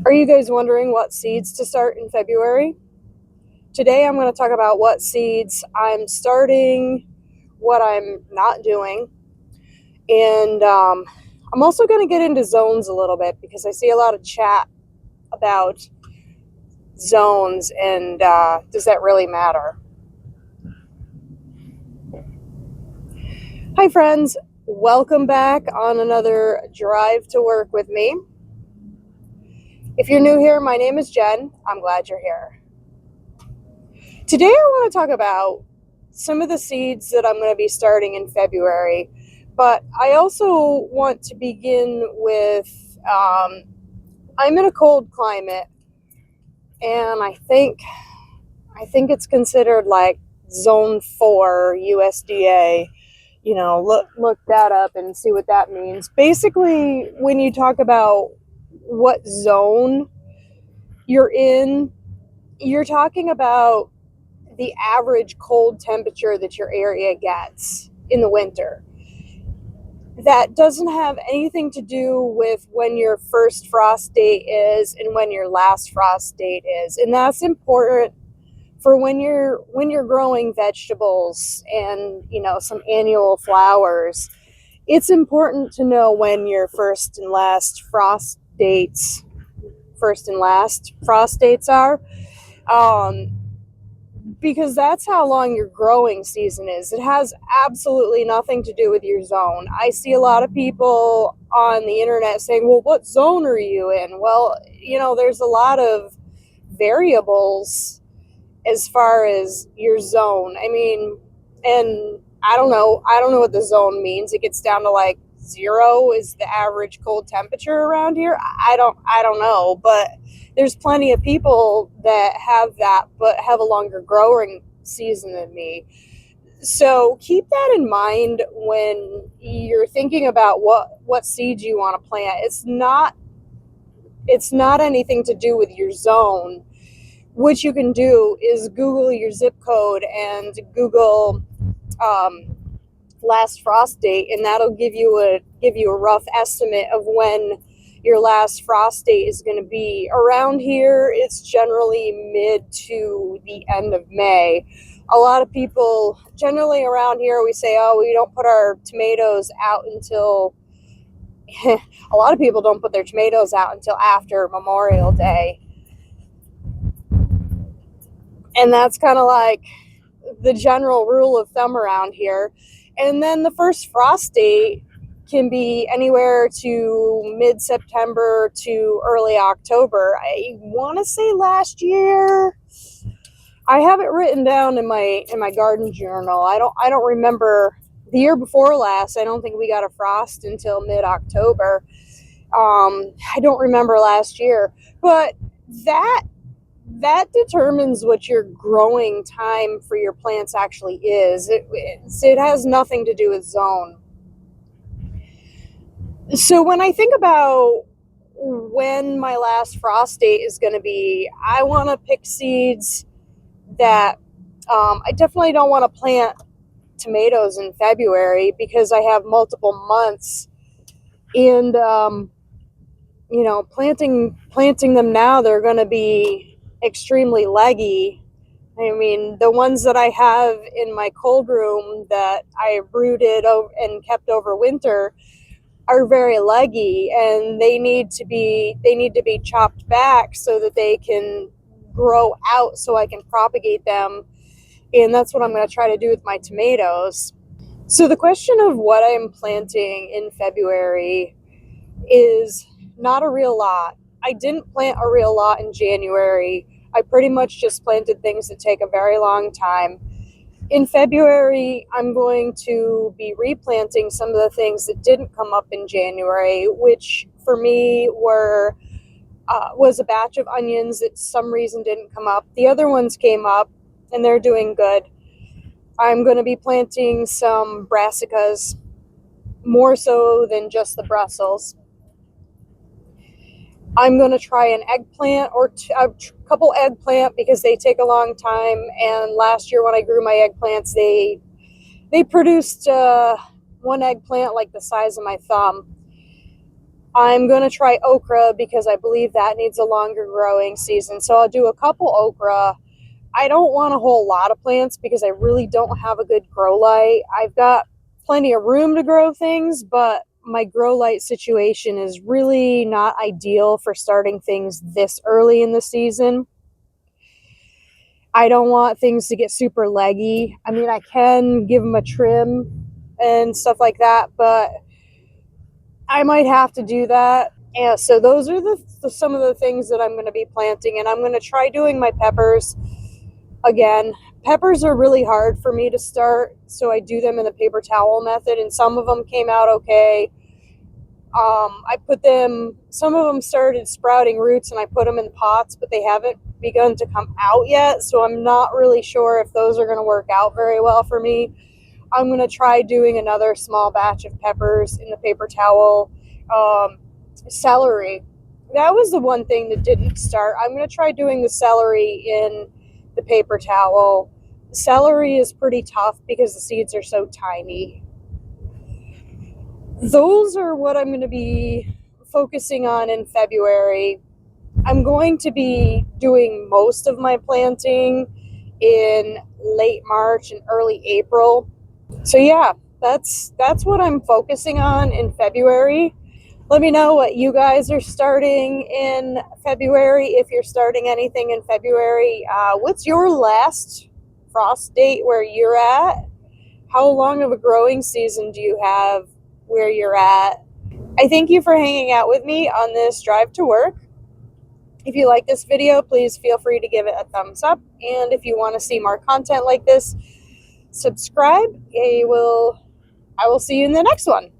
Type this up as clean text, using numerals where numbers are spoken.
Are you guys wondering what seeds to start in February? Today I'm going to talk about what seeds I'm starting, what I'm not doing, and I'm also going to get into zones a little bit because I see a lot of chat about zones and does that really matter? Hi, friends. Welcome back on another drive to work with me. If you're new here, my name is Jen. I'm glad you're here. Today I want to talk about some of the seeds that I'm going to be starting in February, but I also want to begin with I'm in a cold climate, and I think it's considered like Zone 4 USDA. Look that up and see what that means. Basically, when you talk about what zone you're in, you're talking about the average cold temperature that your area gets in the winter. That doesn't have anything to do with when your first frost date is and when your last frost date is. And that's important for when you're growing vegetables and, some annual flowers. It's important to know when your first and last frost dates are. Because that's how long your growing season is. It has absolutely nothing to do with your zone. I see a lot of people on the internet saying, well, what zone are you in? Well, there's a lot of variables as far as your zone. I mean, and I don't know what the zone means. It gets down to like 0 is the average cold temperature around here. I don't know, but there's plenty of people that have that but have a longer growing season than me. So keep that in mind when you're thinking about what seeds you want to plant. It's not anything to do with your zone. What you can do is Google your zip code and Google last frost date, and that'll give you a rough estimate of when your last frost date is going to be. Around here, it's generally mid to the end of May. A lot of people, generally around here, we say, oh, we don't put our tomatoes out until a lot of people don't put their tomatoes out until after Memorial Day. And that's kind of like the general rule of thumb around here. And then the first frost date can be anywhere to mid-September to early October. I want to say last year, I have it written down in my garden journal. I don't remember the year before last. I don't think we got a frost until mid-October. I don't remember last year, but that determines what your growing time for your plants actually is. It has nothing to do with zone. So when I think about when my last frost date is going to be, I want to pick seeds that I definitely don't want to plant tomatoes in February because I have multiple months, and planting them now, they're going to be extremely leggy. I mean, the ones that I have in my cold room that I rooted and kept over winter are very leggy, and they need to be chopped back so that they can grow out so I can propagate them. And that's what I'm going to try to do with my tomatoes. So the question of what I'm planting in February is not a real lot. I didn't plant a real lot in January. I pretty much just planted things that take a very long time. In February, I'm going to be replanting some of the things that didn't come up in January, which for me was a batch of onions that some reason didn't come up. The other ones came up, and they're doing good. I'm going to be planting some brassicas, more so than just the Brussels. I'm going to try an eggplant or a couple eggplant because they take a long time. And last year when I grew my eggplants, they produced one eggplant like the size of my thumb. I'm going to try okra because I believe that needs a longer growing season. So I'll do a couple okra. I don't want a whole lot of plants because I really don't have a good grow light. I've got plenty of room to grow things, but my grow light situation is really not ideal for starting things this early in the season. I don't want things to get super leggy. I mean, I can give them a trim and stuff like that, but I might have to do that. Yeah, so those are some of the things that I'm going to be planting, and I'm going to try doing my peppers again. Peppers are really hard for me to start, so I do them in the paper towel method, and some of them came out okay. Some of them started sprouting roots and I put them in pots, but they haven't begun to come out yet. So I'm not really sure if those are going to work out very well for me. I'm going to try doing another small batch of peppers in the paper towel. Celery. That was the one thing that didn't start. I'm going to try doing the celery in the paper towel. Celery is pretty tough because the seeds are so tiny. Those are what I'm going to be focusing on in February. I'm going to be doing most of my planting in late March and early April. So yeah, that's what I'm focusing on in February. Let me know what you guys are starting in February, if you're starting anything in February. What's your last frost date where you're at? How long of a growing season do you have where you're at? I thank you for hanging out with me on this drive to work. If you like this video, please feel free to give it a thumbs up. And if you want to see more content like this, subscribe. I will see you in the next one.